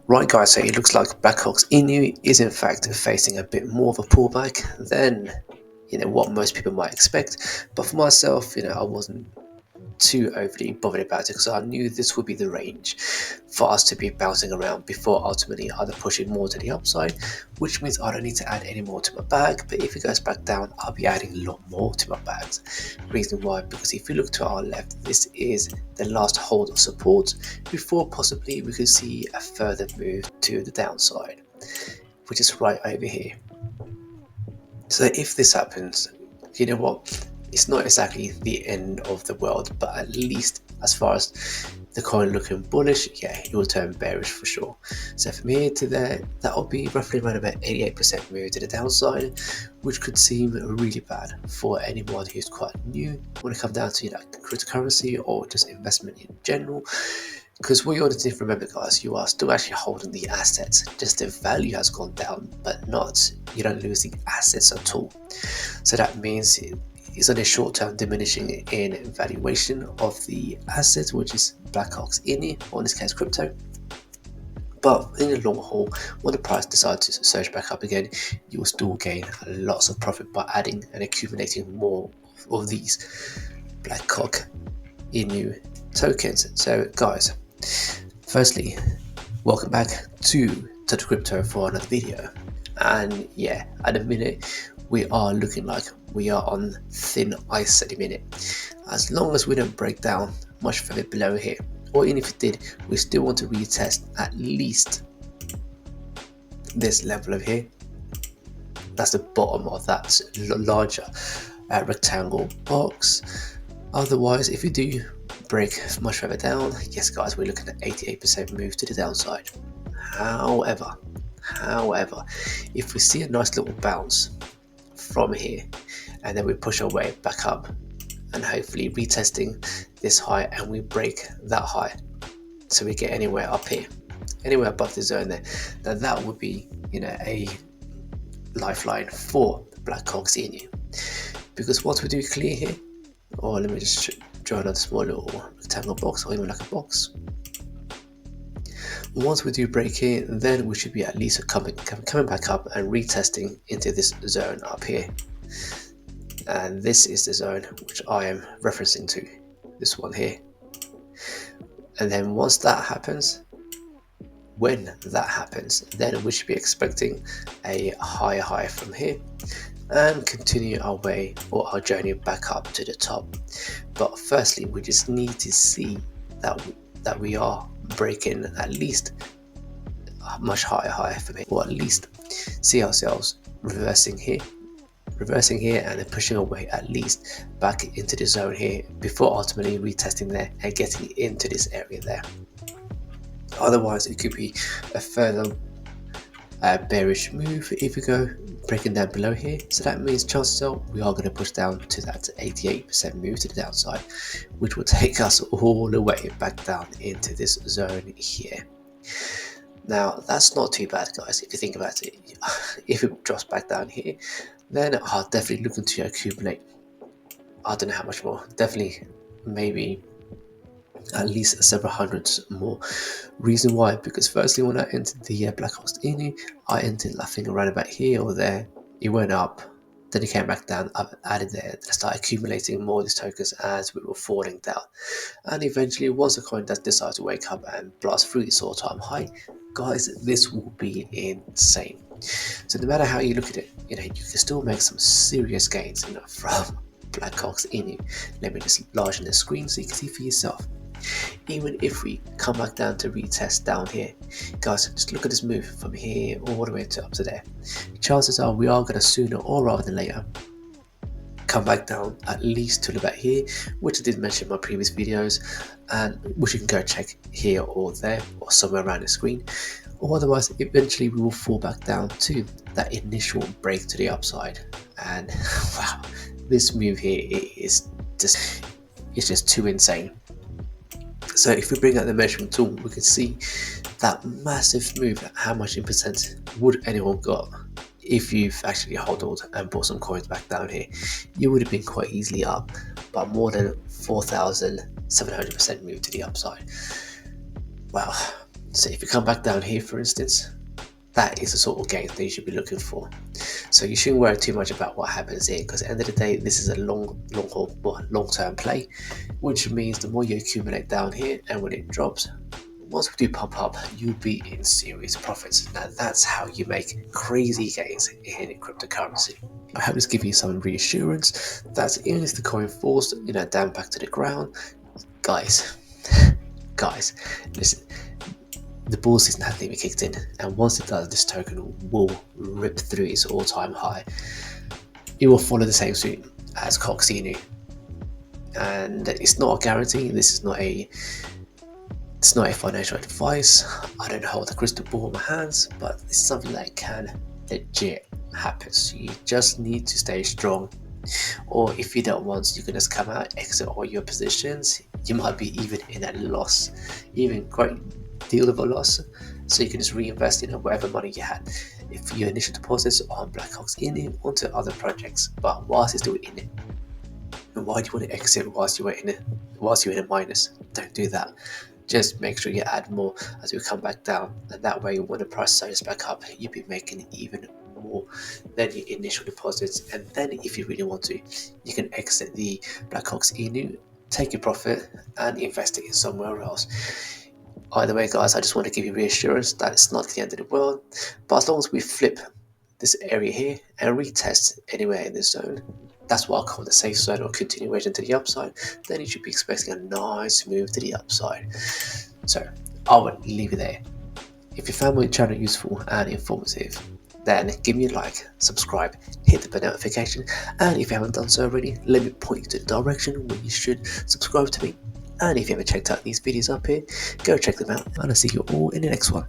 Right guys, so it looks like Bcoq Inu is in fact facing a bit more of a pullback than what most people might expect. But for myself, I wasn't too overly bothered about it because I knew this would be the range for us to be bouncing around before ultimately either pushing more to the upside, which means I don't need to add any more to my bag. But if it goes back down, I'll be adding a lot more to my bags. Reason why, because if you look to our left, this is the last hold of support before possibly we could see a further move to the downside, which is right over here. So if this happens, you know what? It's not exactly the end of the world, but at least as far as the coin looking bullish, yeah, it will turn bearish for sure. So from here to there, that will be roughly around about 88% move to the downside, which could seem really bad for anyone who's quite new when it comes down to cryptocurrency or just investment in general. Because what you want to remember, guys, you are still actually holding the assets. Just the value has gone down, but you don't lose the assets at all. So that means it's on a short-term diminishing in valuation of the assets, which is Bcoq Inu, or in this case crypto. But in the long haul, when the price decides to surge back up again, you will still gain lots of profit by adding and accumulating more of these Bcoq Inu tokens. So guys, firstly, welcome back to Touch Crypto for another video. And yeah, at the minute we are looking like we are on thin ice at the minute. As long as we don't break down much further below here, or even if it did, we still want to retest at least this level of here. That's the bottom of that larger rectangle box. Otherwise, if we do break much further down, yes guys, we're looking at 88% move to the downside. However, if we see a nice little bounce from here and then we push our way back up and hopefully retesting this high and we break that high, so we get anywhere up here, anywhere above the zone there, then that would be a lifeline for Bcoq Inu. Because once we do clear here, or let me just draw another small little rectangle box or even like a box. Once we do break here, then we should be at least coming back up and retesting into this zone up here. And this is the zone which I am referencing to, this one here. And then once that happens, when that happens, then we should be expecting a higher high from here and continue our way or our journey back up to the top. But firstly, we just need to see that we are breaking at least a much higher high from here, or at least see ourselves reversing here and then pushing away at least back into the zone here before ultimately retesting there and getting into this area there. Otherwise, it could be a further bearish move if we go breaking down below here. So that means chances are we are going to push down to that 88% move to the downside, which will take us all the way back down into this zone here. Now that's not too bad, guys, if you think about it. If it drops back down here, then I'll definitely looking to accumulate, I don't know how much more, definitely maybe at least several hundreds more. Reason why? Because firstly, when I entered the Bcoq Inu, I entered laughing around about here or there. It went up, then it came back down. I've added there, then I started accumulating more of these tokens as we were falling down. And eventually, once the coin does decide to wake up and blast through this all-time high, guys, this will be insane. So no matter how you look at it, you can still make some serious gains from Bcoq Inu. Let me just enlarge the screen so you can see for yourself. Even if we come back down to retest down here, guys, just look at this move from here all the way up to there. Chances are we are going to sooner or rather than later come back down at least to about here, which I did mention in my previous videos, and which you can go check here or there or somewhere around the screen. Or otherwise, eventually we will fall back down to that initial break to the upside. And wow, this move here is just too insane. So if we bring out the measurement tool, we can see that massive move. How much in percent would anyone got if you've actually hodled and bought some coins back down here? You would have been quite easily up by more than 4,700% move to the upside. Wow. So if you come back down here, for instance, that is the sort of gains that you should be looking for. So you shouldn't worry too much about what happens here, because at the end of the day, this is a long-term play, which means the more you accumulate down here, and when it drops, once we do pump up, you'll be in serious profits. Now that's how you make crazy gains in cryptocurrency. I hope this gives you some reassurance that even if the coin falls, down back to the ground, guys, listen. The bull season hasn't even kicked in, and once it does, this token will rip through its all-time high. It will follow the same suit as Bcoq Inu, and it's not a guarantee. This is not a financial advice. I don't hold a crystal ball in my hands, but it's something that can legit happen. So you just need to stay strong, or if you don't want, you can just come out, exit all your positions. You might be even in a loss, even quite deal of a loss, so you can just reinvest whatever money you had if your initial deposits on Bcoq Inu onto other projects. But whilst it's still in it, and why do you want to exit whilst you're in a minus? Don't do that. Just make sure you add more as we come back down, and that way when the price surges back up, you'll be making even more than your initial deposits. And then if you really want to, you can exit the Bcoq Inu, take your profit and invest it in somewhere else. Either way, guys, I just want to give you reassurance that it's not the end of the world. But as long as we flip this area here and retest anywhere in this zone, that's what I call the safe zone or continuation to the upside, then you should be expecting a nice move to the upside. So I would leave it there. If you found my channel useful and informative, then give me a like, subscribe, hit the bell notification, and if you haven't done so already, let me point you to the direction where you should subscribe to me. And if you haven't checked out these videos up here, go check them out, and I'll see you all in the next one.